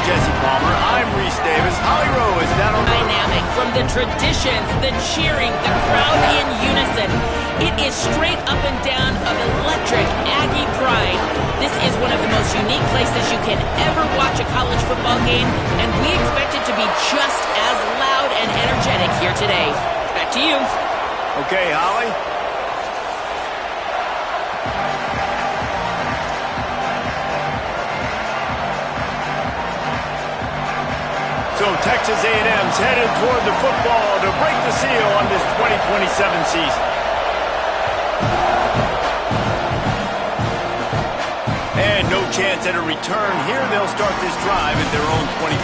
Jesse Palmer. I'm Reese Davis. Holly Rowe is down on dynamic from the traditions, the cheering, the crowd in unison. It is straight up and down of electric Aggie pride. This is one of the most unique places you can ever watch a college football game, and we expect it to be just as loud and energetic here today. Back to you. Okay, Holly. So Texas A&M's headed toward the football to break the seal on this 2027 season. And no chance at a return here. They'll start this drive at their own 25.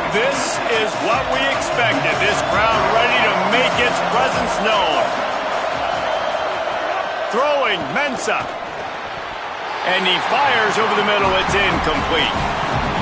This is what we expected. This crowd ready to make its presence known. Throwing Mensah. And he fires over the middle. It's incomplete.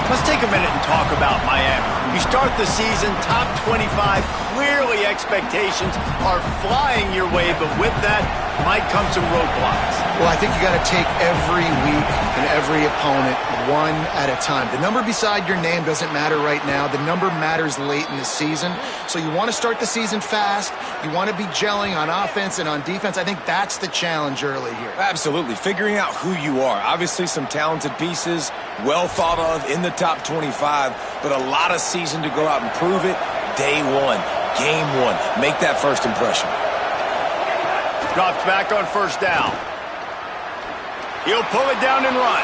Let's take a minute and talk about Miami. You start the season top 25. Clearly expectations are flying your way, but with that might come some roadblocks. Well, I think you got to take every week and every opponent one at a time. The number beside your name doesn't matter right now. The number matters late in the season. So you want to start the season fast. You want to be gelling on offense and on defense. I think that's the challenge early here. Absolutely. Figuring out who you are. Obviously some talented pieces, well thought of in the top 25, but a lot of season to go out and prove it. Day one, game one. Make that first impression. Drops back on first down. He'll pull it down and run.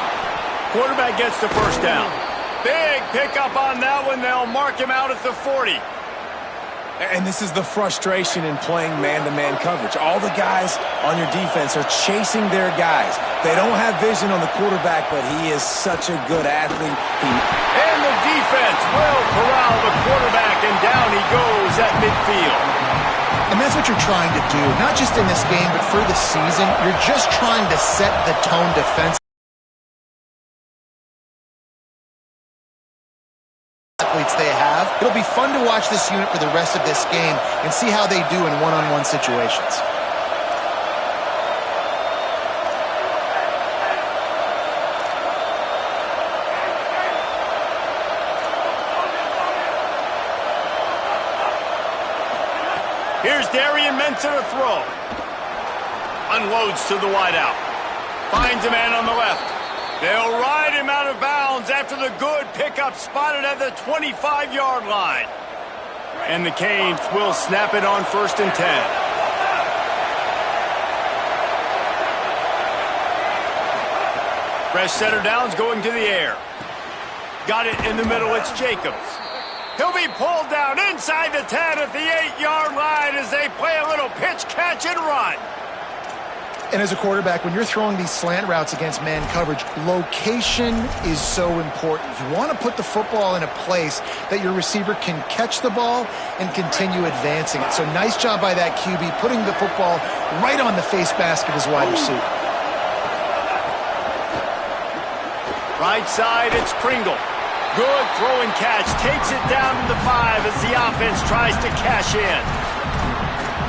Quarterback gets the first down. Big pickup on that one. They'll mark him out at the 40. And this is the frustration in playing man-to-man coverage. All the guys on your defense are chasing their guys. They don't have vision on the quarterback, but he is such a good athlete. And the defense will corral the quarterback, and down he goes at midfield. And that's what you're trying to do, not just in this game, but for the season. You're just trying to set the tone defensively. Athletes they have. It'll be fun to watch this unit for the rest of this game and see how they do in one-on-one situations. Here's Darian Mensah to throw. Unloads to the wideout. Finds a man on the left. They'll ride him out of bounds after the good pickup spotted at the 25-yard line. And the Canes will snap it on 1st and 10. Fresh setter downs going to the air. Got it in the middle. It's Jacobs. He'll be pulled down inside the 10 at the 8-yard line as they play a little pitch, catch, and run. And as a quarterback, when you're throwing these slant routes against man coverage, location is so important. You want to put the football in a place that your receiver can catch the ball and continue advancing it. So nice job by that QB, putting the football right on the face mask of his wide receiver. Right side, it's Pringle. Good throw and catch. Takes it down to the 5 as the offense tries to cash in.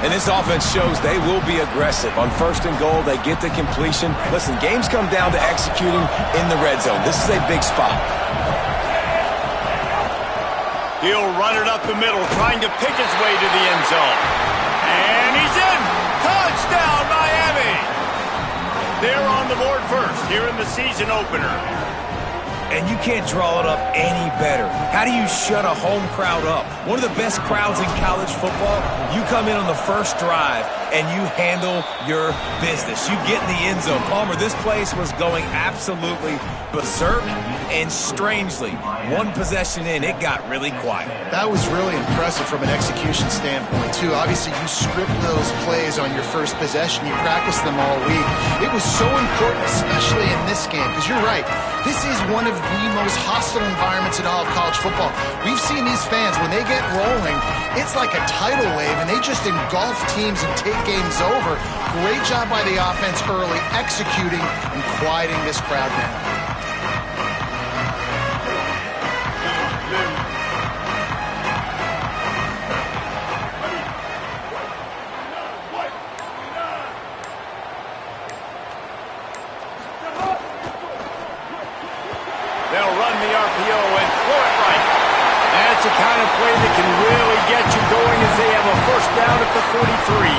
And this offense shows they will be aggressive. On 1st and goal, they get the completion. Listen, games come down to executing in the red zone. This is a big spot. He'll run it up the middle, trying to pick his way to the end zone. And he's in! Touchdown, Miami! They're on the board first here in the season opener. And you can't draw it up any better. How do you shut a home crowd up? One of the best crowds in college football. You come in on the first drive and you handle your business. You get in the end zone. Palmer, this place was going absolutely berserk, and strangely, one possession in, it got really quiet. That was really impressive from an execution standpoint, too. Obviously, you script those plays on your first possession. You practice them all week. It was so important, especially in this game, because you're right. This is one of the most hostile environments in all of college football. We've seen these fans, when they get rolling, it's like a tidal wave, and they just engulf teams and take games over. Great job by the offense early, executing and quieting this crowd down. That's the kind of play that can really get you going as they have a first down at the 43.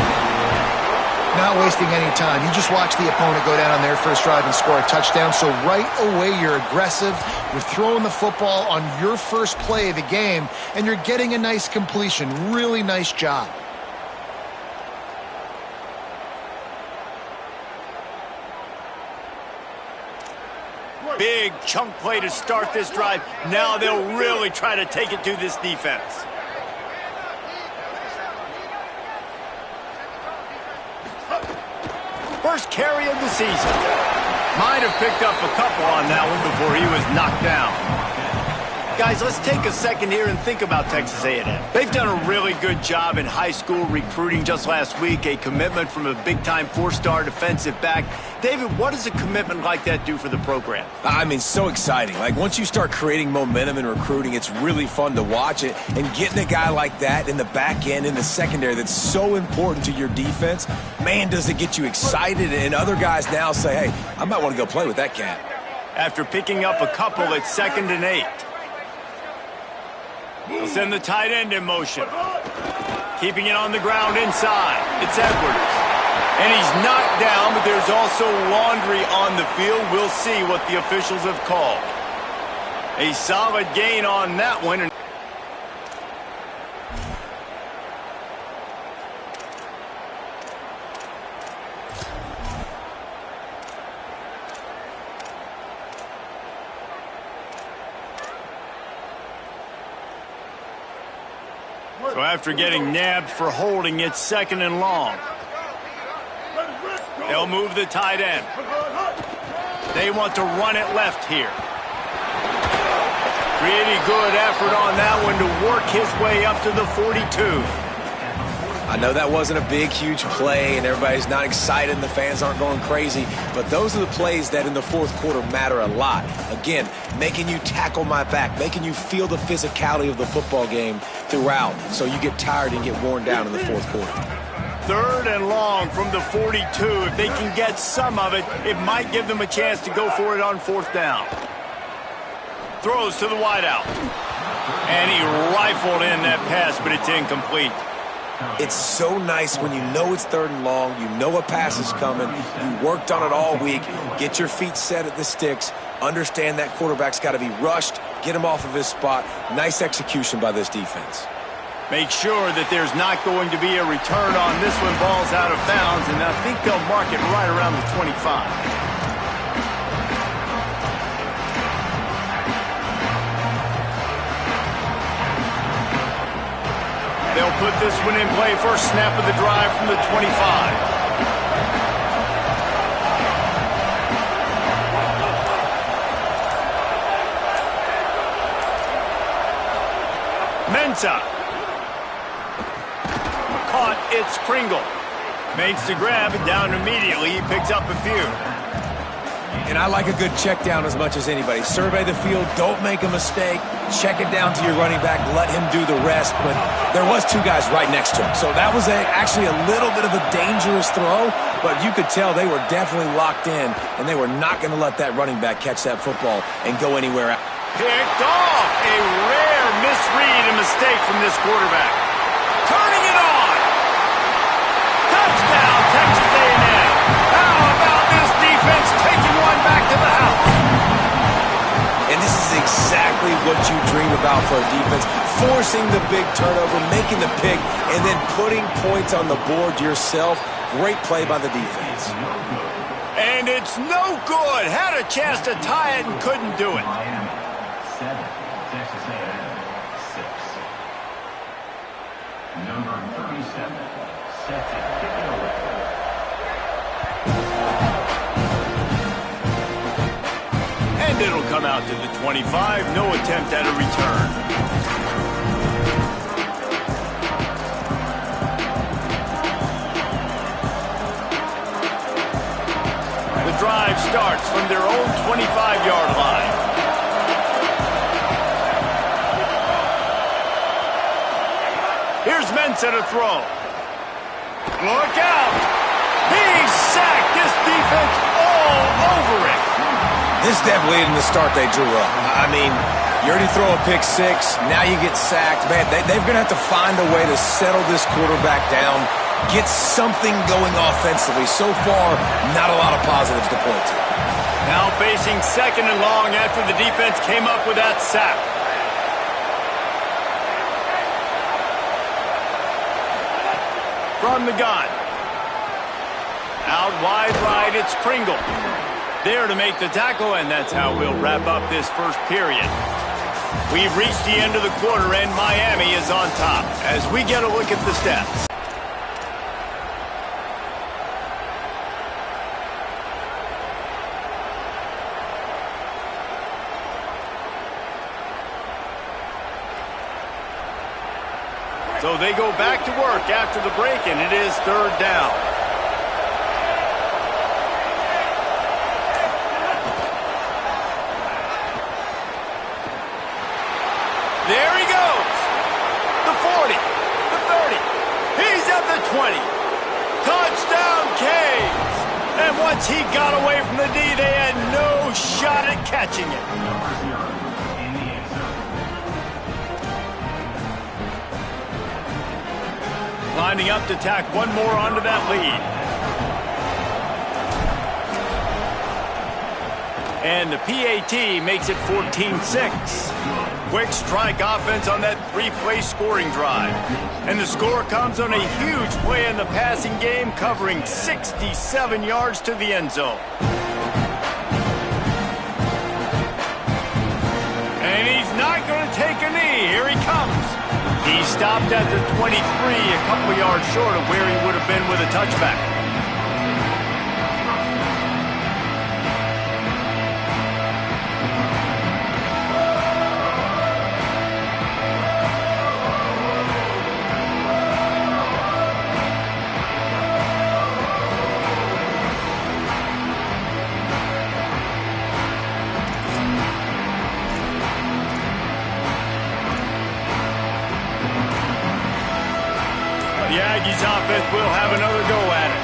Not wasting any time. You just watch the opponent go down on their first drive and score a touchdown. So right away, you're aggressive. You're throwing the football on your first play of the game, and you're getting a nice completion. Really nice job. Big chunk play to start this drive. Now they'll really try to take it to this defense. First carry of the season. Might have picked up a couple on that one before he was knocked down. Guys, let's take a second here and think about Texas A&M. They've done a really good job in high school recruiting. Just last week, a commitment from a big-time four-star defensive back. David, what does a commitment like that do for the program? I mean, so exciting. Like, once you start creating momentum in recruiting, it's really fun to watch it. And getting a guy like that in the back end, in the secondary, that's so important to your defense, man, does it get you excited. And other guys now say, hey, I might want to go play with that cat. After picking up a couple, it's 2nd and 8. They'll send the tight end in motion. Keeping it on the ground inside. It's Edwards. And he's knocked down, but there's also laundry on the field. We'll see what the officials have called. A solid gain on that one. So after getting nabbed for holding, it's 2nd and long. They'll move the tight end. They want to run it left here. Pretty good effort on that one to work his way up to the 42. I know that wasn't a big, huge play, and everybody's not excited, and the fans aren't going crazy, but those are the plays that in the fourth quarter matter a lot. Again, making you tackle my back, making you feel the physicality of the football game throughout, so you get tired and get worn down in the fourth quarter. 3rd and long from the 42. If they can get some of it, it might give them a chance to go for it on 4th down. Throws to the wideout. And he rifled in that pass, but it's incomplete. It's so nice when you know it's 3rd and long, you know a pass is coming, you worked on it all week, get your feet set at the sticks, understand that quarterback's got to be rushed, get him off of his spot. Nice execution by this defense. Make sure that there's not going to be a return on this one. Ball's out of bounds, and I think they'll mark it right around the 25. They'll put this one in play. First snap of the drive from the 25. Mensa. Caught, it's Pringle. Makes the grab and down immediately. He picks up a few. And I like a good check down as much as anybody. Survey the field, don't make a mistake, check it down to your running back, let him do the rest. But there was 2 guys right next to him. So that was actually a little bit of a dangerous throw, but you could tell they were definitely locked in, and they were not going to let that running back catch that football and go anywhere else. Picked off. A rare misread and mistake from this quarterback. Turning it on. Touchdown, Texas A&M. How about this defense taking one back to the house? And this is exactly what you dream about for a defense. Forcing the big turnover, making the pick, and then putting points on the board yourself. Great play by the defense. And it's no good. Had a chance to tie it and couldn't do it. Texas A&M 6. Number 37, set to kick it away. And it'll come out to the 25. No attempt at a return. The drive starts from their own 25-yard line. Here's Mensa to throw. Look out! He's sacked. This defense all over it. This definitely isn't the start they drew up. I mean, You already throw a pick six, now you get sacked. Man, they're going to have to find a way to settle this quarterback down, get something going offensively. So far, not a lot of positives to point to. Now facing second and long after the defense came up with that sack. From the gun. Out wide right, it's Pringle. There to make the tackle, and that's how we'll wrap up this first period. We've reached the end of the quarter, and Miami is on top as we get a look at the stats. So they go back to work after the break, and it is third down. There he goes. The 40, the 30. He's at the 20. Touchdown, Canes. And once he got away from the D, they had no shot at catching it. Lining up to tack one more onto that lead. And the PAT makes it 14-6. Quick strike offense on that three-play scoring drive. And the score comes on a huge play in the passing game, covering 67 yards to the end zone. And he's not going to take a knee. Here he comes. He stopped at the 23, a couple yards short of where he would have been with a touchback. The Aggies offense will have another go at it.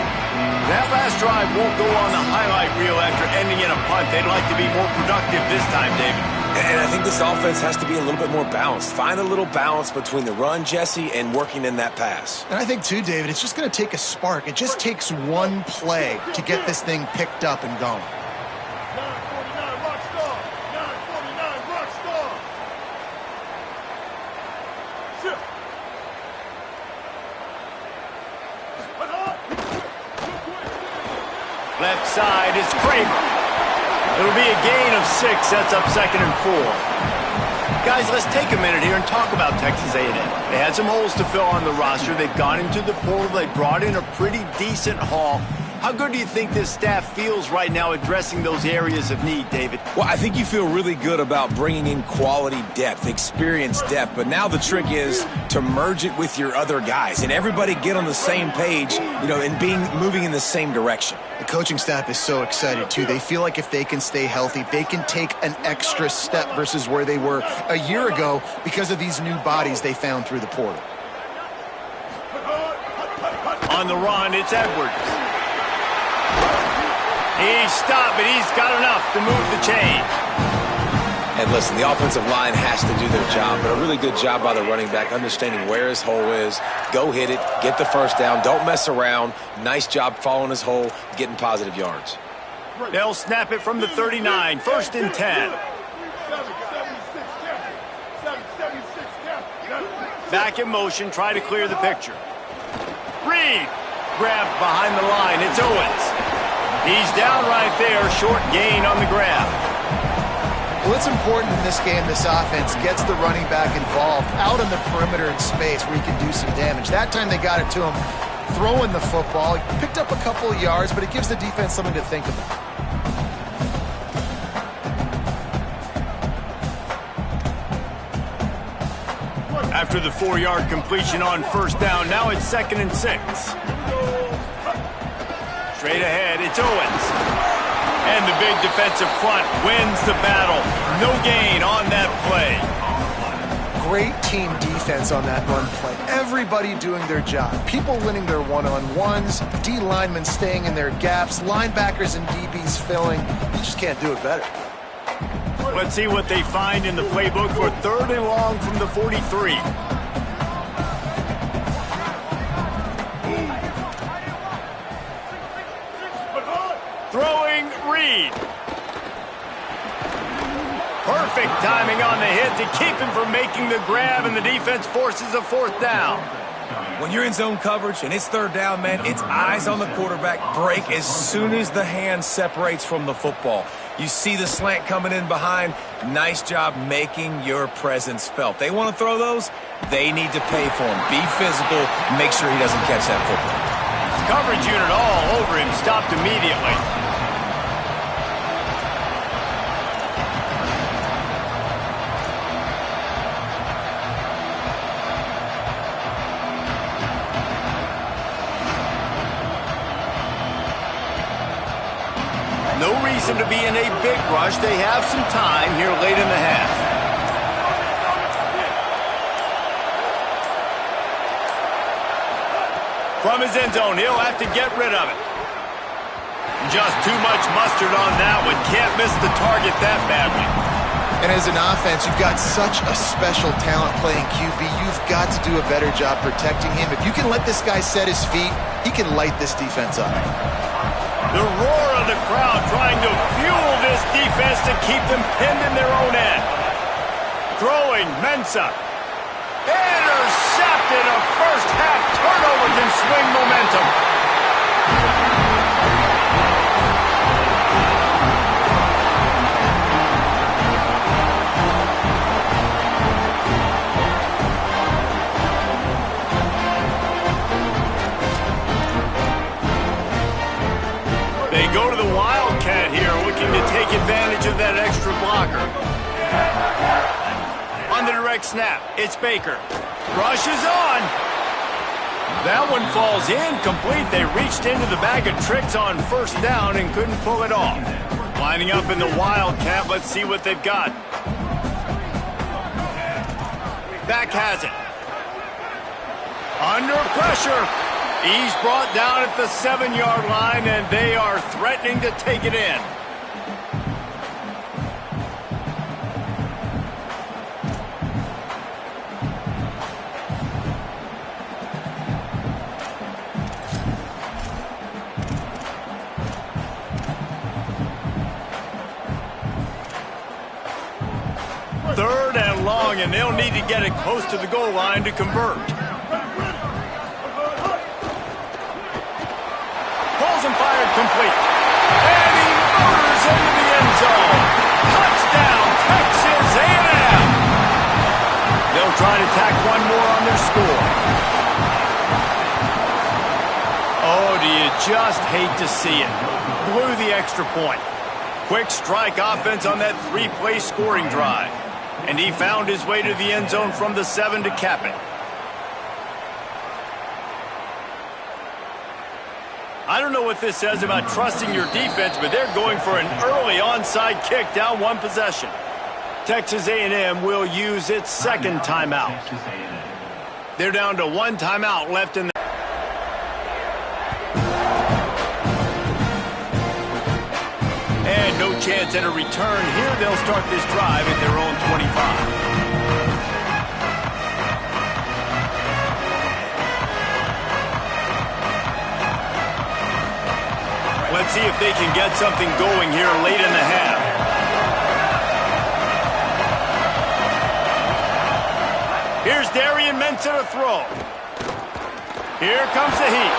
That last drive won't go on the highlight reel after ending in a punt. They'd like to be more productive this time, David. And I think this offense has to be a little bit more balanced. Find a little balance between the run, Jesse, and working in that pass. And I think, too, David, it's just going to take a spark. It just takes one play to get this thing picked up and going. 949 Rockstar! 949 Rockstar! Shit! Left side is Kramer. It'll be a gain of 6. Sets up second and 4. Guys, let's take a minute here and talk about Texas A&M. They had some holes to fill on the roster. They've gone into the portal. They brought in a pretty decent haul. How good do you think this staff feels right now addressing those areas of need, David? Well, I think you feel really good about bringing in quality depth, experience depth, but now the trick is to merge it with your other guys and everybody get on the same page, and moving in the same direction. The coaching staff is so excited, too. They feel like if they can stay healthy, they can take an extra step versus where they were a year ago because of these new bodies they found through the portal. On the run, it's Edwards. He's stopped, but he's got enough to move the chain. And listen, the offensive line has to do their job, but a really good job by the running back, understanding where his hole is. Go hit it, get the first down, don't mess around. Nice job following his hole, getting positive yards. They'll snap it from the 39, first and 10. Back in motion, try to clear the picture. Reed, grabbed behind the line, it's Owens. He's down right there, short gain on the grab. Well, it's important in this game, this offense gets the running back involved out on the perimeter in space where he can do some damage. That time they got it to him throwing the football. He picked up a couple of yards, but it gives the defense something to think about. After the 4-yard completion on first down, now it's second and 6. Straight ahead, it's Owens. And the big defensive front wins the battle. No gain on that play. Great team defense on that run play. Everybody doing their job. People winning their one-on-ones, D linemen staying in their gaps, linebackers and DBs filling. You just can't do it better. Let's see what they find in the playbook for 3rd and long from the 43. Throwing Reed. Perfect timing on the hit to keep him from making the grab, and the defense forces a 4th down. When you're in zone coverage and it's 3rd down, man, it's eyes on the quarterback, break as soon as the hand separates from the football. You see the slant coming in behind. Nice job making your presence felt. They want to throw those, they need to pay for them. Be physical, make sure he doesn't catch that football. Coverage unit all over him, stopped immediately. No reason to be in a big rush. They have some time here late in the half. From his end zone, he'll have to get rid of it. Just too much mustard on that one. Can't miss the target that badly. And as an offense, you've got such a special talent playing QB. You've got to do a better job protecting him. If you can let this guy set his feet, he can light this defense up. The roar of the crowd trying to fuel this defense to keep them pinned in their own end. Throwing Mensah. Intercepted. A first-half turnover can swing momentum. They go to the Wildcat here, looking to take advantage of that extra blocker. On the direct snap, it's Baker. Rushes on. That one falls incomplete. They reached into the bag of tricks on 1st down and couldn't pull it off. Lining up in the Wildcat, let's see what they've got. Back has it. Under pressure. He's brought down at the 7-yard line, and they are threatening to take it in. Third and long, and they'll need to get it close to the goal line to convert. Pulls and fired complete. And he motors into the end zone. Touchdown, Texas A&M. They'll try to tack one more on their score. Oh, do you just hate to see it? Blew the extra point. Quick strike offense on that 3-play scoring drive. And he found his way to the end zone from the 7 to cap it. I don't know what this says about trusting your defense, but they're going for an early onside kick down one possession. Texas A&M will use its 2nd timeout. They're down to 1 timeout left in the... And no chance at a return here. They'll start this drive at their own 25. Let's see if they can get something going here late in the half. Here's Darian Mensah to throw. Here comes the heat.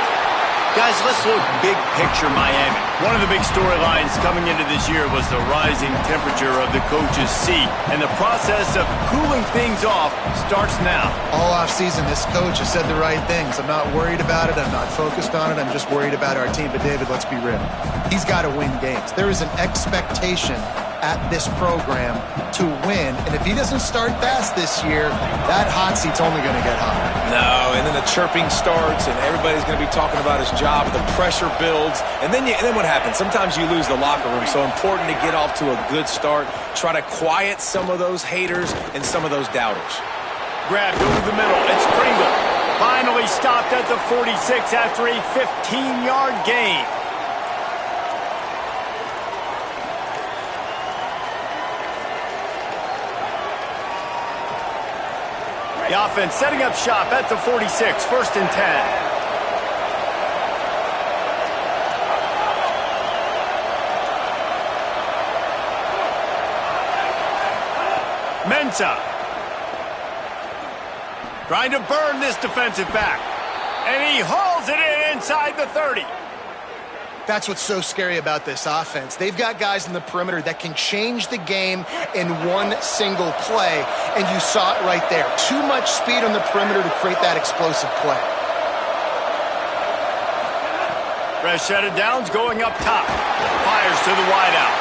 Guys, let's look big picture Miami. One of the big storylines coming into this year was the rising temperature of the coach's seat. And the process of cooling things off starts now. All offseason, this coach has said the right things. I'm not worried about it. I'm not focused on it. I'm just worried about our team. But, David, let's be real. He's got to win games. There is an expectation at this program to win. And if he doesn't start fast this year, that hot seat's only going to get hotter. No, and then the chirping starts, and everybody's going to be talking about his job. The pressure builds, and then what happens? Sometimes you lose the locker room. So important to get off to a good start. Try to quiet some of those haters and some of those doubters. Grabbed over the middle. It's Pringle. Finally stopped at the 46 after a 15-yard gain. The offense setting up shop at the 46, 1st and 10. Mensah trying to burn this defensive back. And he hauls it in inside the 30. That's what's so scary about this offense. They've got guys in the perimeter that can change the game in one single play, and you saw it right there. Too much speed on the perimeter to create that explosive play. Rashad Downs going up top. Fires to the wideout.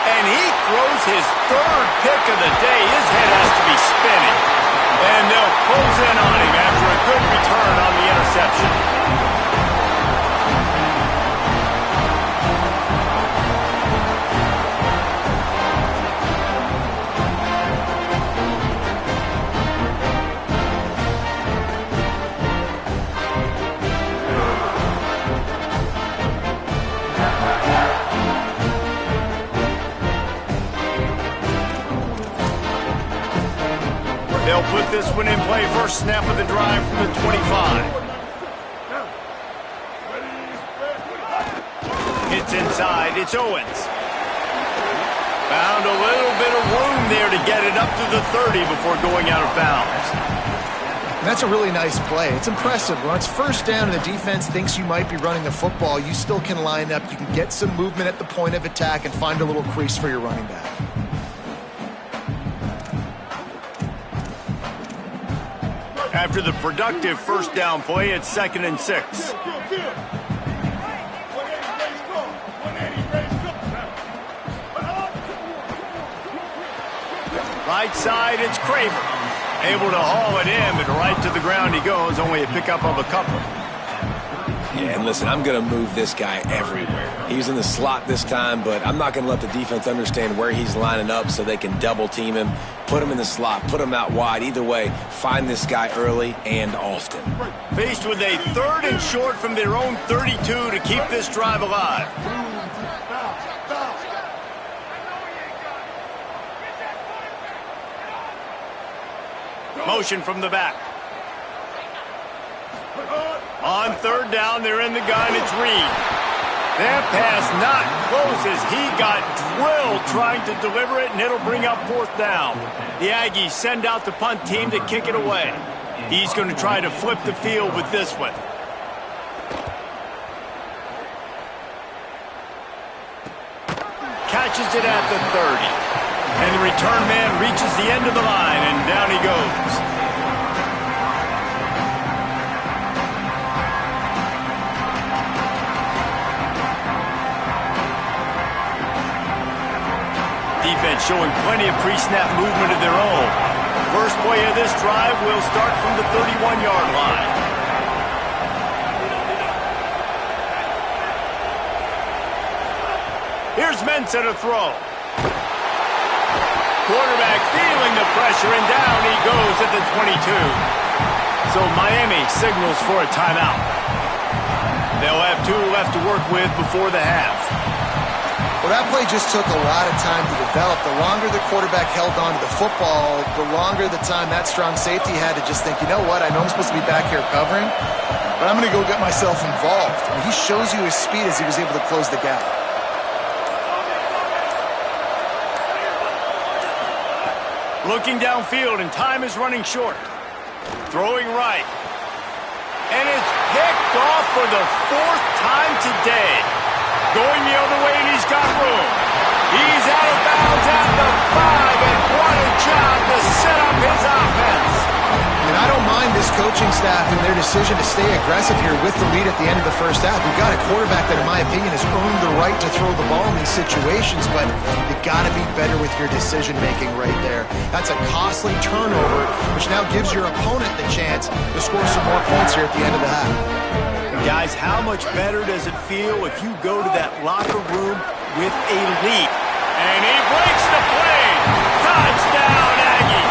And he throws his 3rd pick of the day. His head has to be spinning. And they'll close in on him after a good return on the interception. They'll put this one in play. First snap of the drive from the 25. It's inside. It's Owens. Found a little bit of room there to get it up to the 30 before going out of bounds. That's a really nice play. It's impressive. When it's first down and the defense thinks you might be running the football, you still can line up. You can get some movement at the point of attack and find a little crease for your running back. After the productive first down play, it's 2nd and 6. Right side, it's Craver. Able to haul it in, but right to the ground he goes. Only a pickup of a couple. Yeah, and listen, I'm going to move this guy everywhere. He's in the slot this time, but I'm not going to let the defense understand where he's lining up so they can double team him, put him in the slot, put him out wide. Either way, find this guy early and often. Faced with a 3rd and short from their own 32 to keep this drive alive. Motion from the back. On 3rd down, they're in the gun. It's Reed. That pass not close as he got drilled trying to deliver it, and it'll bring up 4th down. The Aggies send out the punt team to kick it away. He's going to try to flip the field with this one. Catches it at the 30. And the return man reaches the end of the line, and down he goes. Defense showing plenty of pre-snap movement of their own. First play of this drive will start from the 31-yard line. Here's Mensah to throw. Quarterback feeling the pressure, and down he goes at the 22. So Miami signals for a timeout. They'll have 2 left to work with before the half. Well, that play just took a lot of time to develop. The longer the quarterback held on to the football, the longer the time that strong safety had to just think, you know what, I know I'm supposed to be back here covering, but I'm going to go get myself involved. And he shows you his speed as he was able to close the gap. Looking downfield, and time is running short. Throwing right. And it's picked off for the 4th time today. Going the other way, and he's got room. He's out of bounds at the 5, and what a job to set up his offense. And I don't mind this coaching staff and their decision to stay aggressive here with the lead at the end of the first half. We've got a quarterback that, in my opinion, has earned the right to throw the ball in these situations, but you've got to be better with your decision-making right there. That's a costly turnover, which now gives your opponent the chance to score some more points here at the end of the half. Guys, how much better does it feel if you go to that locker room with a lead? And he breaks the play. Touchdown, Aggie.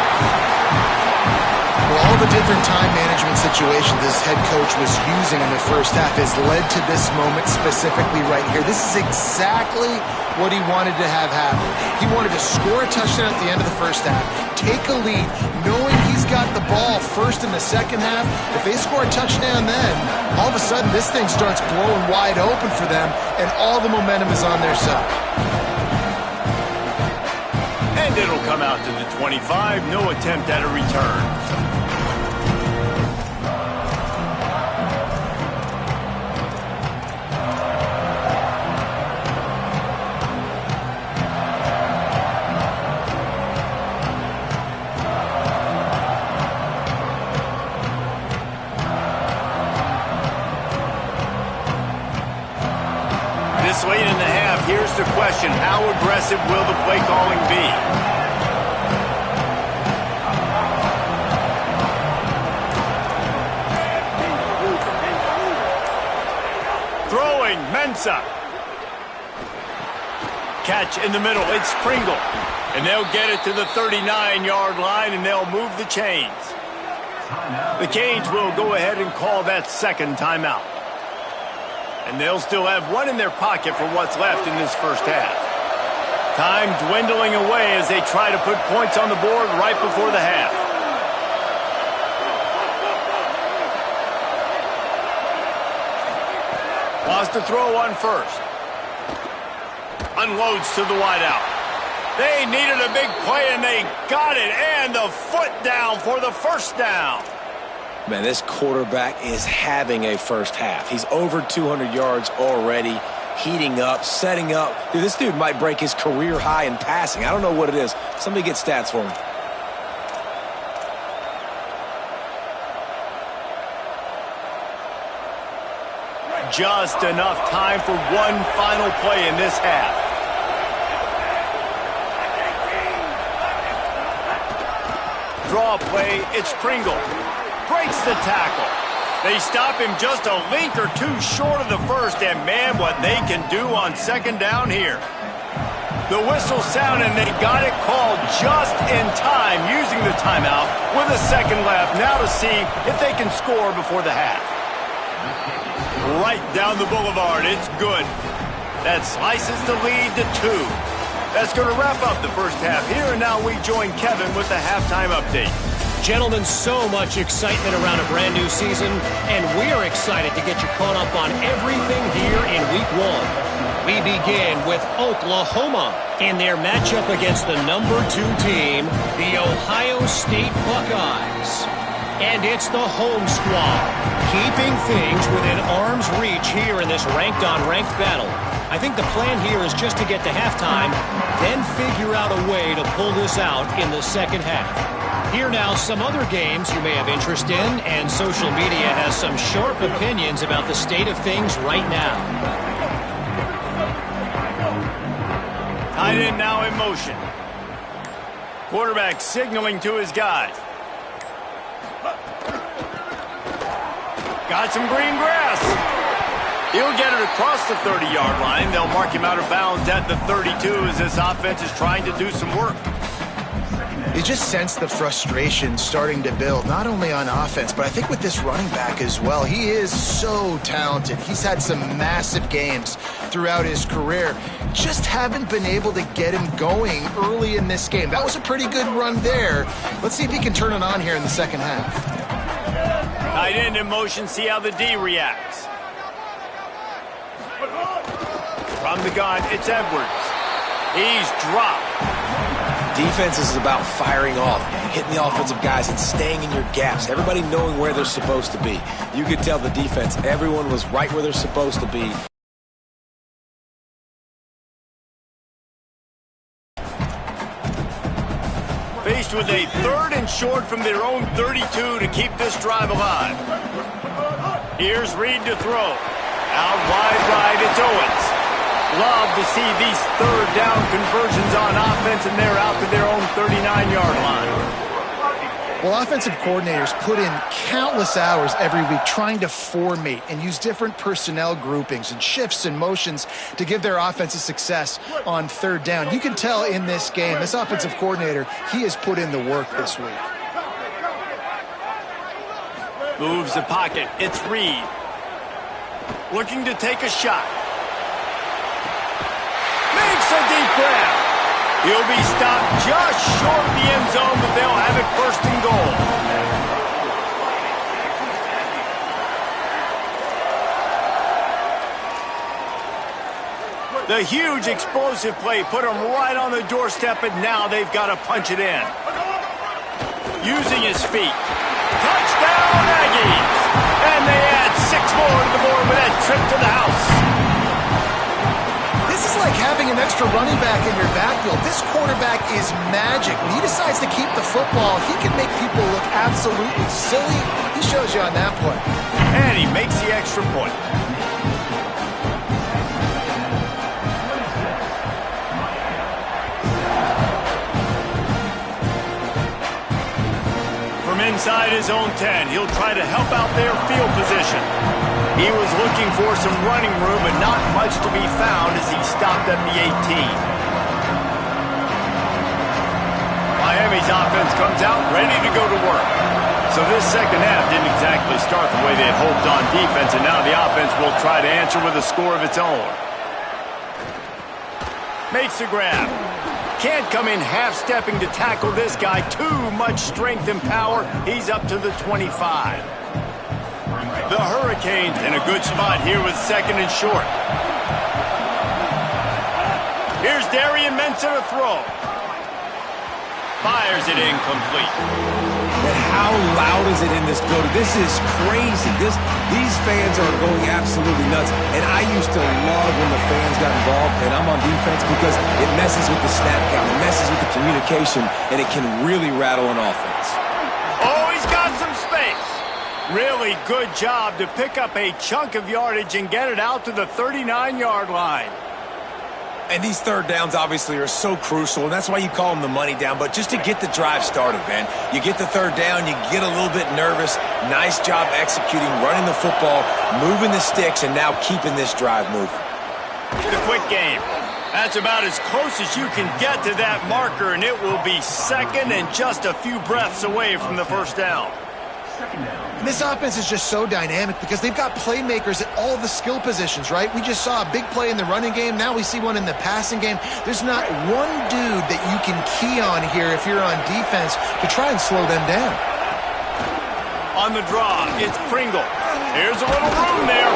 Well, all the different time management situations this head coach was using in the first half has led to this moment specifically right here. This is exactly what he wanted to have happen. He wanted to score a touchdown at the end of the first half, take a lead, knowing he's got the ball first in the second half, if they score a touchdown then, all of a sudden this thing starts blowing wide open for them, and all the momentum is on their side. And it'll come out to the 25. No attempt at a return. This late in the half, here's the question. How aggressive will the play calling be? Throwing, Mensah. Catch in the middle, it's Pringle. And they'll get it to the 39-yard line, and they'll move the chains. The Canes will go ahead and call that second timeout. And they'll still have one in their pocket for what's left in this first half. Time dwindling away as they try to put points on the board right before the half. Wants to throw on first. Unloads to the wideout. They needed a big play, and they got it. And the foot down for the first down. Man, this quarterback is having a first half. He's over 200 yards already, heating up, setting up. Dude, this dude might break his career high in passing. I don't know what it is. Somebody get stats for him. Just enough time for one final play in this half. Draw play, it's Pringle. Breaks the tackle. They stop him just a link or two short of the first, and man, what they can do on second down here. The whistle sounded, and they got it called just in time, using the timeout with a second left. Now to see if they can score before the half. Right down the boulevard, it's good. That slices the lead to 2. That's going to wrap up the first half here, and now we join Kevin with the halftime update. Gentlemen, so much excitement around a brand new season, and we're excited to get you caught up on everything here in Week 1. We begin with Oklahoma in their matchup against the number 2 team, the Ohio State Buckeyes. And it's the home squad, keeping things within arm's reach here in this ranked-on-ranked battle. I think the plan here is just to get to halftime, then figure out a way to pull this out in the second half. Here now, some other games you may have interest in, and social media has some sharp opinions about the state of things right now. Tight end now in motion. Quarterback signaling to his guys. Got some green grass. He'll get it across the 30-yard line. They'll mark him out of bounds at the 32 as this offense is trying to do some work. You just sense the frustration starting to build, not only on offense, but I think with this running back as well. He is so talented. He's had some massive games throughout his career. Just haven't been able to get him going early in this game. That was a pretty good run there. Let's see if he can turn it on here in the second half. Tight end in motion, see how the D reacts. From the gun, it's Edwards. He's dropped. Defense is about firing off, hitting the offensive guys and staying in your gaps. Everybody knowing where they're supposed to be. You could tell the defense, everyone was right where they're supposed to be. Faced with a 3rd and short from their own 32 to keep this drive alive. Here's Reed to throw. Out wide right, it's Owens. Love to see these 3rd down conversions on offense, and they're out to their own 39-yard line. Well, offensive coordinators put in countless hours every week trying to formate and use different personnel groupings and shifts and motions to give their offensive success on 3rd down. You can tell in this game, this offensive coordinator, he has put in the work this week. Moves the pocket. It's Reed. Looking to take a shot. Makes a deep grab. He'll be stopped just short of the end zone, but they'll have it first and goal. The huge explosive play put them right on the doorstep, and now they've got to punch it in. Using his feet. Touchdown, Aggies! And they add 6 more to the board with that trip to the house. This is like having an extra running back in your backfield. This quarterback is magic. When he decides to keep the football, he can make people look absolutely silly. He shows you on that play. And he makes the extra point. From inside his own 10, he'll try to help out their field position. He was looking for some running room, but not much to be found as he stopped at the 18. Miami's offense comes out ready to go to work. So this second half didn't exactly start the way they had hoped on defense, and now the offense will try to answer with a score of its own. Makes the grab. Can't come in half-stepping to tackle this guy. Too much strength and power. He's up to the 25. The Hurricanes in a good spot here with second and short. Here's Darian Mensah to throw. Fires it incomplete. And how loud is it in this building? This is crazy. These fans are going absolutely nuts. And I used to love when the fans got involved, and I'm on defense, because it messes with the snap count, it messes with the communication, and it can really rattle an offense. Oh, he's got some space. Really good job to pick up a chunk of yardage and get it out to the 39-yard line. And these third downs obviously are so crucial, and that's why you call them the money down. But just to get the drive started, man, you get the third down, you get a little bit nervous. Nice job executing, running the football, moving the sticks, and now keeping this drive moving. The quick game. That's about as close as you can get to that marker, and it will be second and just a few breaths away from the first down. And this offense is just so dynamic because they've got playmakers at all the skill positions, right? We just saw a big play in the running game. Now we see one in the passing game. There's not one dude that you can key on here if you're on defense to try and slow them down. On the draw, it's Pringle. Here's a little room there.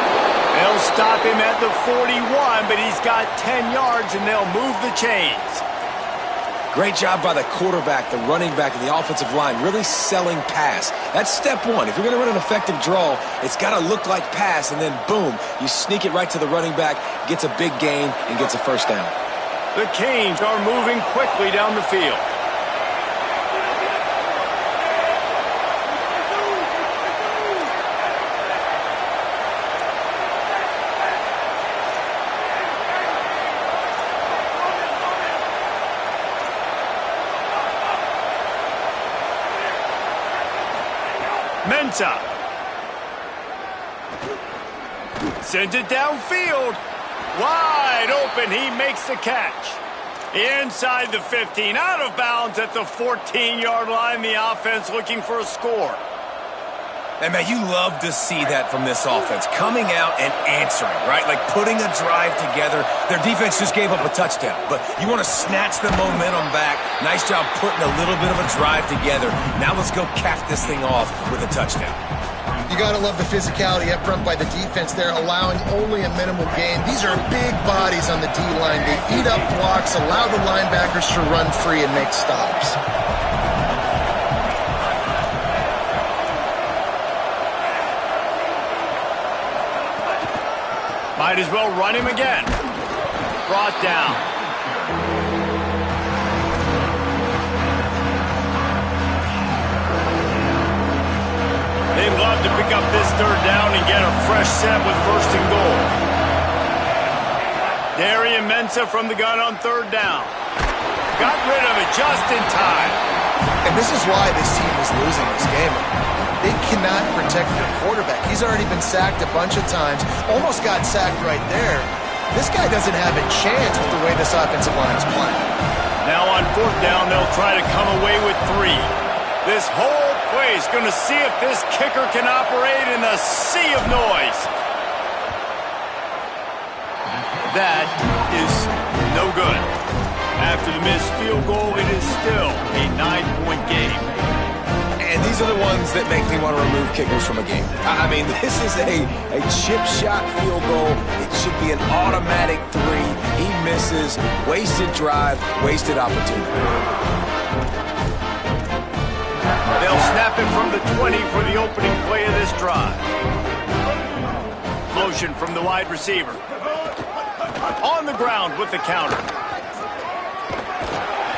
They'll stop him at the 41, but he's got 10 yards, and they'll move the chains. Great job by the quarterback, the running back, and the offensive line, really selling pass. That's step one. If you're going to run an effective draw, it's got to look like pass, and then boom, you sneak it right to the running back, gets a big gain, and gets a first down. The Canes are moving quickly down the field. Mensah sends it downfield. Wide open. He makes the catch. Inside the 15. Out of bounds at the 14-yard line. The offense looking for a score. And, man, you love to see that from this offense. Coming out and answering, right? Like putting a drive together. Their defense just gave up a touchdown. But you want to snatch the momentum back. Nice job putting a little bit of a drive together. Now let's go cap this thing off with a touchdown. You got to love the physicality up front by the defense there, allowing only a minimal gain. These are big bodies on the D-line. They eat up blocks, allow the linebackers to run free and make stops. Might as well run him again. Brought down. They'd love to pick up this third down and get a fresh set with first and goal. Darian Mensah from the gun on third down. Got rid of it just in time. And this is why this team is losing this game. They cannot protect their quarterback. He's already been sacked a bunch of times. Almost got sacked right there. This guy doesn't have a chance with the way this offensive line is playing. Now on fourth down, they'll try to come away with 3. This whole play is going to see if this kicker can operate in a sea of noise. That is no good. After the missed field goal, it is still a 9-point game. And these are the ones that make me want to remove kickers from a game. I mean, this is a chip shot field goal. It should be an automatic 3. He misses. Wasted drive, wasted opportunity. They'll snap it from the 20 for the opening play of this drive. Motion from the wide receiver. On the ground with the counter.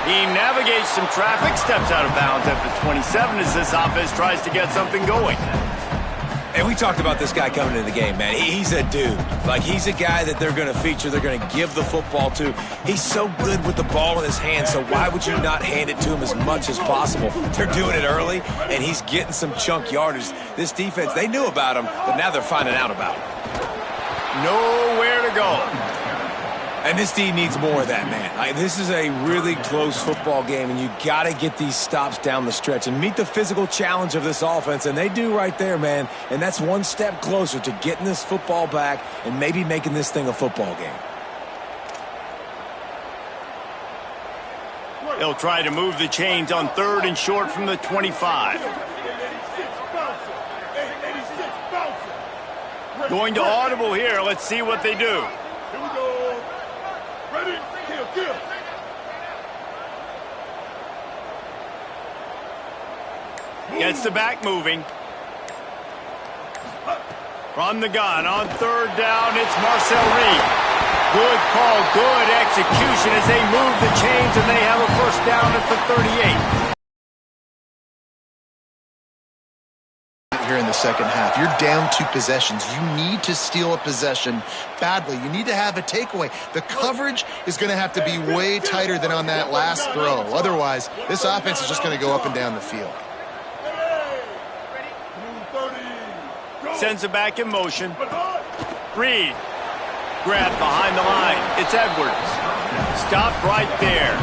He navigates some traffic, steps out of bounds at the 27 as this offense tries to get something going. And we talked about this guy coming into the game, man. He's a dude. Like, he's a guy that they're going to feature, they're going to give the football to. He's so good with the ball in his hands, so why would you not hand it to him as much as possible? They're doing it early, and he's getting some chunk yardage. This defense, they knew about him, but now they're finding out about him. Nowhere to go. And this D needs more of that, man. This is a really close football game, and you got to get these stops down the stretch and meet the physical challenge of this offense, and they do right there, man. And that's one step closer to getting this football back and maybe making this thing a football game. They'll try to move the chains on 3rd and short from the 25. Going to audible here. Let's see what they do. Here we go. Ready? Kill. Gets the back moving. From the gun on 3rd down, it's Marcel Reed. Good call, good execution as they move the chains and they have a first down at the 38. Here in the second half, you're down 2 possessions. You need to steal a possession badly. You need to have a takeaway. The coverage is going to have to be way tighter than on that last throw. Otherwise, this offense is just going to go up and down the field. Sends it back in motion. Reed. Grabbed behind the line. It's Edwards. Stopped right there.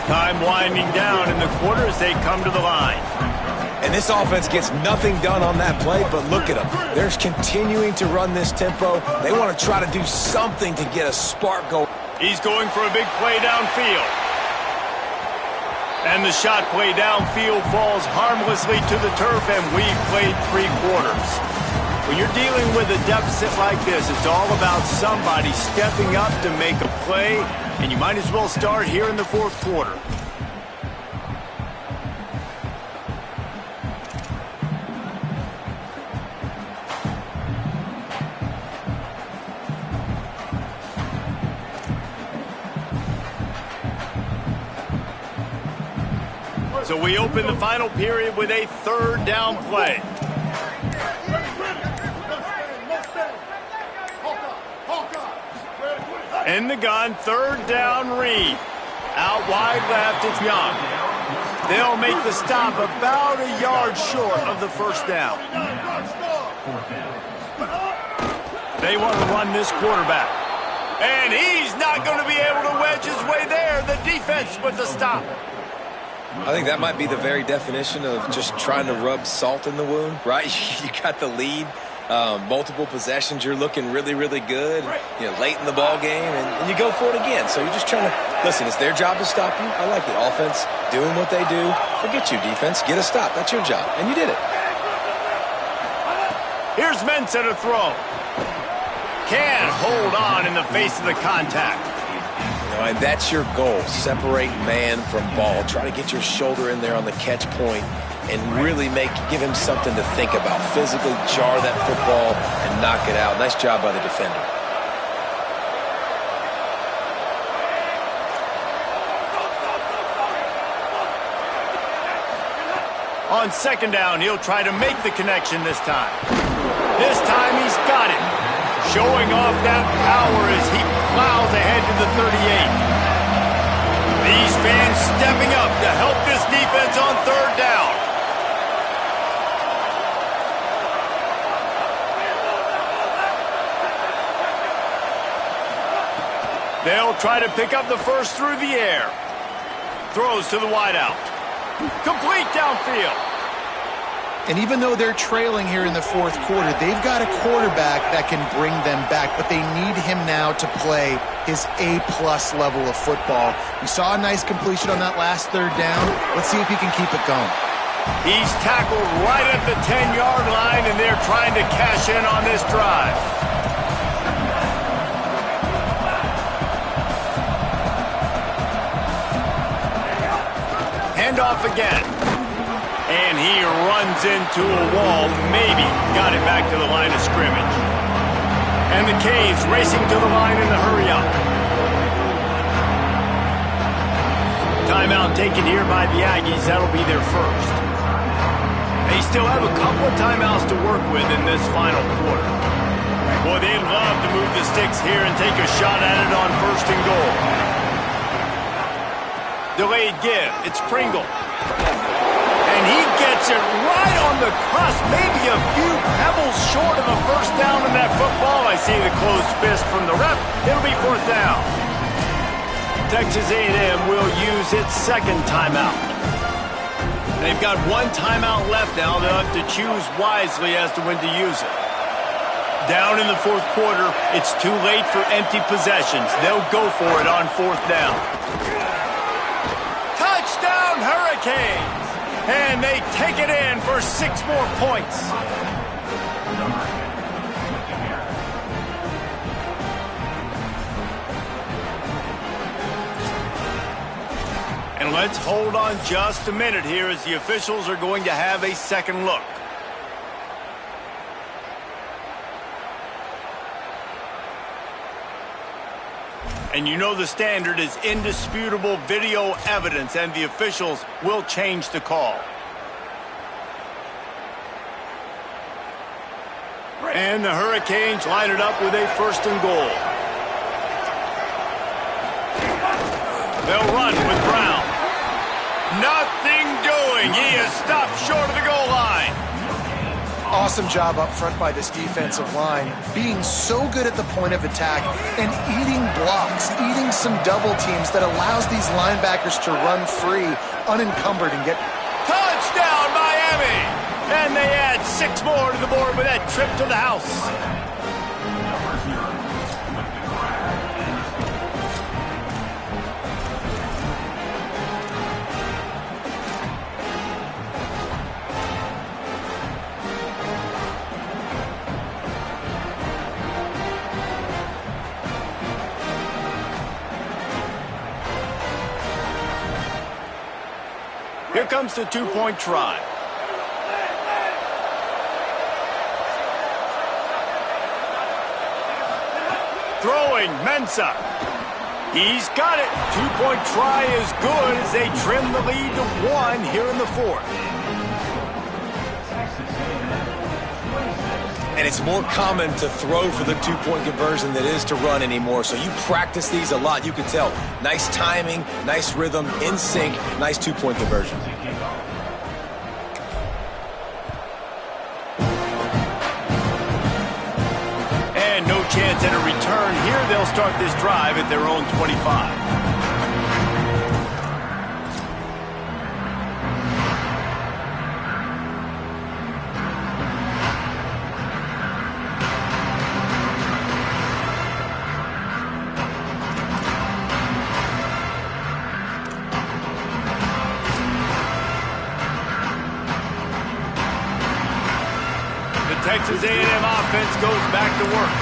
Time winding down in the quarter as they come to the line. And this offense gets nothing done on that play, but look at them. They're continuing to run this tempo. They want to try to do something to get a spark going. He's going for a big play downfield. And the shot play downfield falls harmlessly to the turf, and we've played 3 quarters. When you're dealing with a deficit like this, it's all about somebody stepping up to make a play, and you might as well start here in the 4th quarter. So we open the final period with a 3rd down play. In the gun, 3rd down, Reed. Out wide left, it's Young. They'll make the stop about a yard short of the first down. They want to run this quarterback. And he's not going to be able to wedge his way there. The defense with the stop. I think that might be the very definition of just trying to rub salt in the wound, right? You got the lead, multiple possessions, you're looking really, really good, late in the ball game, and you go for it again. So you're just trying to, listen, it's their job to stop you. I like it. Offense, doing what they do. Forget you, defense. Get a stop. That's your job, and you did it. Here's Mensah to throw. Can't hold on in the face of the contact. And that's your goal. Separate man from ball. Try to get your shoulder in there on the catch point and really give him something to think about. Physically jar that football and knock it out. Nice job by the defender. On 2nd down, he'll try to make the connection this time. This time he's got it. Showing off that power as he plows ahead to the 38. These fans stepping up to help this defense on 3rd down. They'll try to pick up the first through the air. Throws to the wideout. Complete downfield. And even though they're trailing here in the fourth quarter, they've got a quarterback that can bring them back, but they need him now to play his A-plus level of football. We saw a nice completion on that last third down. Let's see if he can keep it going. He's tackled right at the 10-yard line, and they're trying to cash in on this drive. Handoff again. And he runs into a wall. Maybe got it back to the line of scrimmage. And the Canes racing to the line in the hurry-up. Timeout taken here by the Aggies. That'll be their first. They still have a couple of timeouts to work with in this final quarter. Boy, they'd love to move the sticks here and take a shot at it on first and goal. Delayed give. It's Pringle. And he gets it right on the cusp, maybe a few pebbles short of a first down in that football. I see the closed fist from the ref. It'll be fourth down. Texas A&M will use its second timeout. They've got one timeout left now. They'll have to choose wisely as to when to use it. Down in the fourth quarter, it's too late for empty possessions. They'll go for it on fourth down. Touchdown, Hurricanes! And they take it in for 6 more points. And let's hold on just a minute here as the officials are going to have a second look. And you know the standard is indisputable video evidence, and the officials will change the call. And the Hurricanes line it up with a first and goal. They'll run with Brown. Nothing doing. He is stopped short of the goal line. Awesome job up front by this defensive line, being so good at the point of attack and eating blocks, eating some double teams that allows these linebackers to run free, unencumbered, and get... Touchdown, Miami! And they add 6 more to the board with that trip to the house. Here comes the 2-point try. Throwing, Mensah. He's got it. 2-point try is good as they trim the lead to 1 here in the fourth. And it's more common to throw for the 2-point conversion than it is to run anymore. So you practice these a lot. You can tell. Nice timing, nice rhythm, in sync, nice 2-point conversion. And no chance at a return here. They'll start this drive at their own 25. Texas A&M offense goes back to work.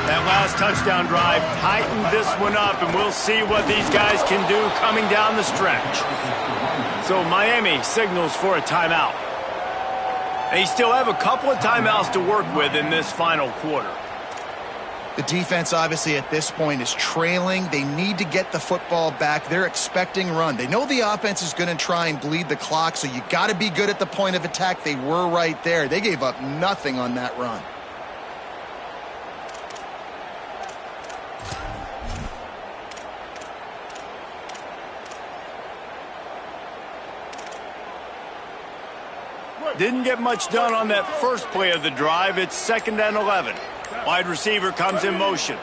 That last touchdown drive tightened this one up, and we'll see what these guys can do coming down the stretch. So Miami signals for a timeout. They still have a couple of timeouts to work with in this final quarter. The defense, obviously, at this point is trailing. They need to get the football back. They're expecting run. They know the offense is going to try and bleed the clock, so you got to be good at the point of attack. They were right there. They gave up nothing on that run. Didn't get much done on that first play of the drive. It's 2nd and 11. Wide receiver comes in motion.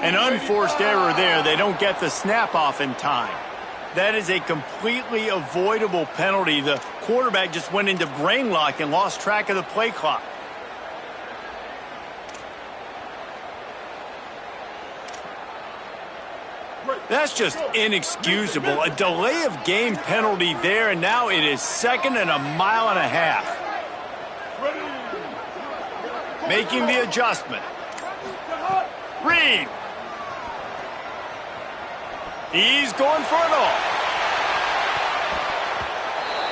An unforced error there. They don't get the snap off in time. That is a completely avoidable penalty. The quarterback just went into brain lock and lost track of the play clock. That's just inexcusable. A delay of game penalty there, and now it is 2nd and 1.5 miles. Making the adjustment. Reed. He's going for it all.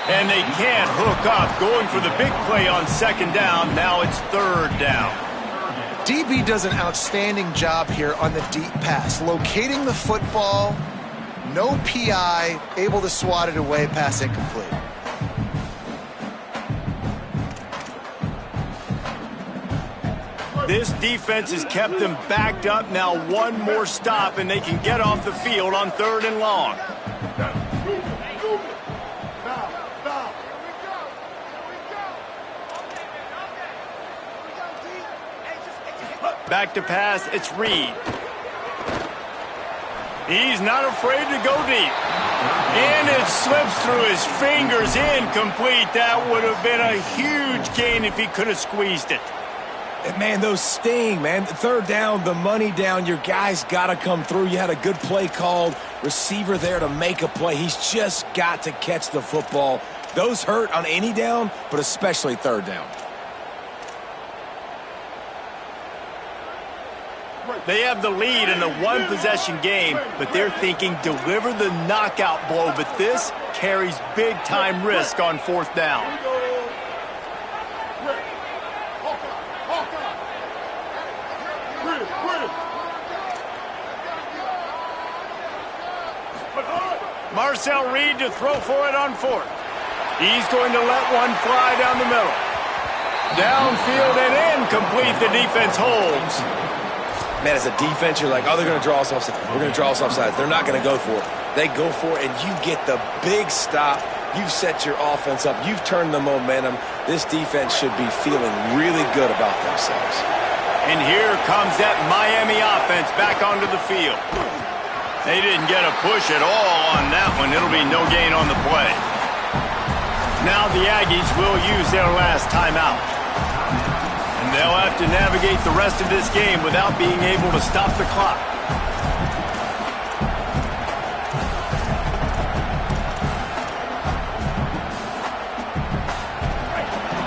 And they can't hook up. Going for the big play on 2nd down. Now it's 3rd down. DB does an outstanding job here on the deep pass. Locating the football, no PI, able to swat it away, pass incomplete. This defense has kept them backed up. Now one more stop, and they can get off the field on 3rd and long. Back to pass, it's Reed. He's not afraid to go deep. And it slips through his fingers, incomplete. That would have been a huge gain if he could have squeezed it. Man, those sting, man. 3rd down, the money down. Your guy's got to come through. You had a good play called. Receiver there to make a play. He's just got to catch the football. Those hurt on any down, but especially 3rd down. They have the lead in the one-possession game, but they're thinking deliver the knockout blow. But this carries big-time risk on 4th down. Marcel Reed to throw for it on 4th. He's going to let one fly down the middle. Downfield and incomplete. The defense holds. Man, as a defense, you're like, oh, they're going to draw us offside. We're going to draw us offside. They're not going to go for it. They go for it, and you get the big stop. You've set your offense up. You've turned the momentum. This defense should be feeling really good about themselves. And here comes that Miami offense back onto the field. They didn't get a push at all on that one. It'll be no gain on the play. Now the Aggies will use their last timeout. And they'll have to navigate the rest of this game without being able to stop the clock.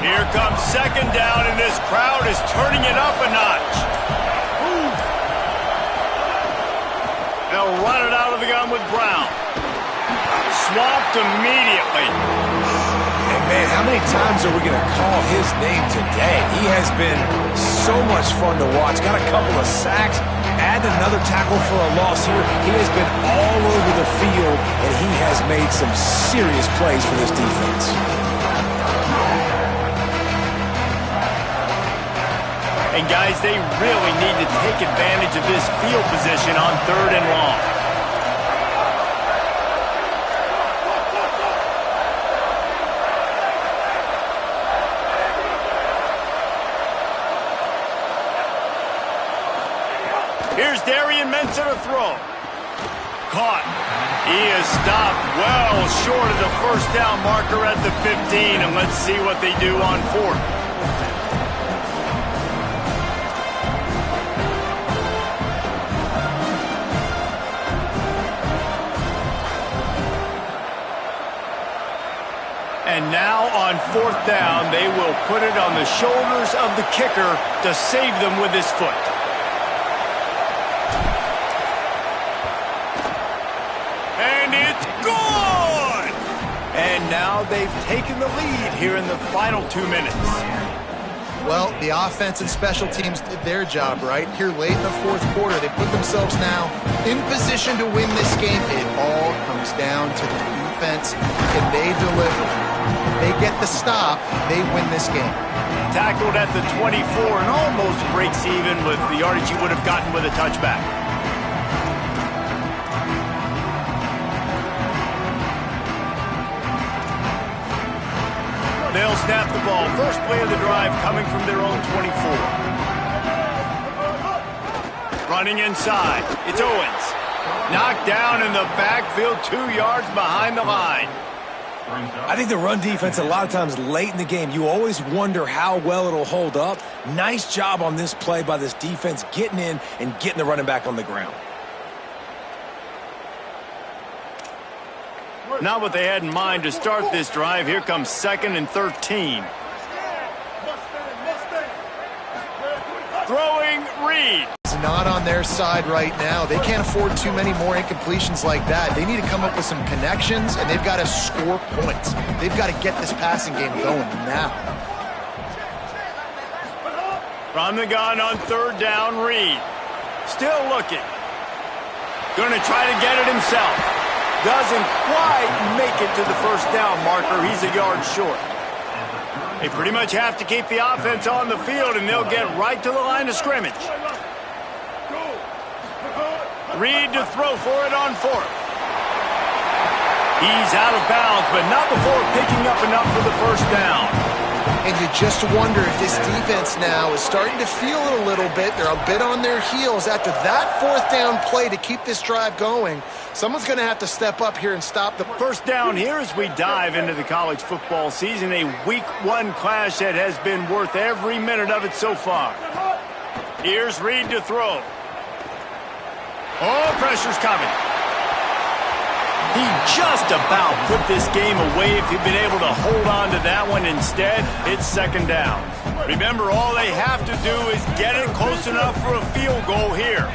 Here comes 2nd down, and this crowd is turning it up a notch. They'll run it out of the gun with Brown. Swapped immediately. And man, how many times are we going to call his name today? He has been so much fun to watch. Got a couple of sacks. Add another tackle for a loss here. He has been all over the field, and he has made some serious plays for this defense. And guys, they really need to take advantage of this field position on 3rd and long. Here's Darian Mensah to throw. Caught. He is stopped well short of the 1st down marker at the 15, and let's see what they do on 4th. And now on 4th down, they will put it on the shoulders of the kicker to save them with his foot. And it's good! And now they've taken the lead here in the final 2 minutes. Well, the offense and special teams did their job, right? Here late in the 4th quarter, they put themselves now in position to win this game. It all comes down to the defense. Can they deliver? If they get the stop, they win this game. Tackled at the 24 and almost breaks even with the yardage he would have gotten with a touchback. They'll snap the ball. First play of the drive coming from their own 24. Running inside. It's Owens. Knocked down in the backfield, 2 yards behind the line. I think the run defense, a lot of times late in the game, you always wonder how well it'll hold up. Nice job on this play by this defense, getting in and getting the running back on the ground. Not what they had in mind to start this drive. Here comes 2nd and 13. Throwing Reed. It's not on their side right now. They can't afford too many more incompletions like that. They need to come up with some connections, and they've got to score points. They've got to get this passing game going now. From the gun on 3rd down, Reed. Still looking. Going to try to get it himself. Doesn't quite make it to the 1st down marker. He's a yard short. They pretty much have to keep the offense on the field, and they'll get right to the line of scrimmage. Reed to throw for it on 4th. He's out of bounds, but not before picking up enough for the 1st down. And you just wonder if this defense now is starting to feel it a little bit. They're a bit on their heels after that 4th down play to keep this drive going. Someone's going to have to step up here and stop the 1st down here as we dive into the college football season. A Week 1 clash that has been worth every minute of it so far. Here's Reed to throw. Oh, pressure's coming. He just about put this game away if he'd been able to hold on to that one. Instead, it's 2nd down. Remember, all they have to do is get it close enough for a field goal here.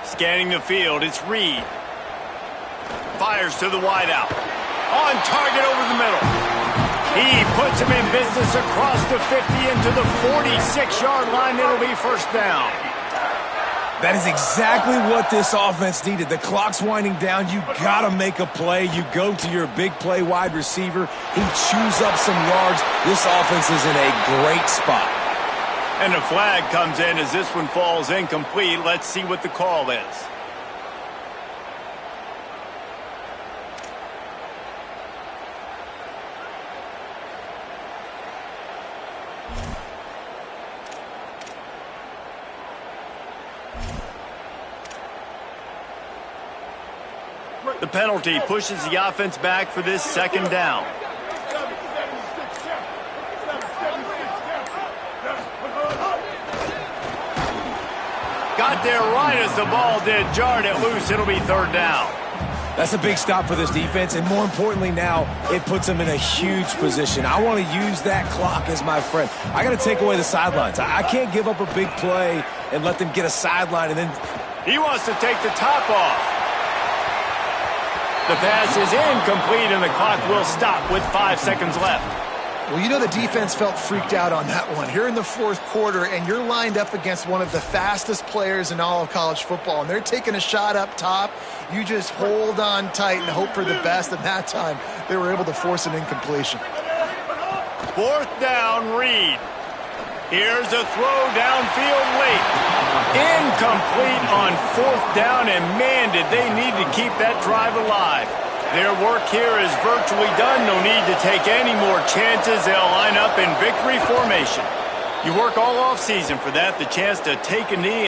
Scanning the field, it's Reed. Fires to the wideout. On target over the middle. He puts him in business across the 50 into the 46-yard line. It'll be 1st down. That is exactly what this offense needed. The clock's winding down. You got to make a play. You go to your big play wide receiver. He chews up some yards. This offense is in a great spot. And a flag comes in as this one falls incomplete. Let's see what the call is. The penalty pushes the offense back for this 2nd down. Got there right as the ball did. Jarred it loose. It'll be 3rd down. That's a big stop for this defense, and more importantly now, it puts them in a huge position. I want to use that clock as my friend. I got to take away the sidelines. I can't give up a big play and let them get a sideline and then... He wants to take the top off. The pass is incomplete, and the clock will stop with 5 seconds left. Well, you know the defense felt freaked out on that one. Here in the 4th quarter, and you're lined up against one of the fastest players in all of college football, and they're taking a shot up top. You just hold on tight and hope for the best, and that time they were able to force an incompletion. 4th down, Reed. Here's a throw downfield late. Incomplete on 4th down, and man, did they need to keep that drive alive. Their work here is virtually done. No need to take any more chances. They'll line up in victory formation. You work all offseason for that, the chance to take a knee.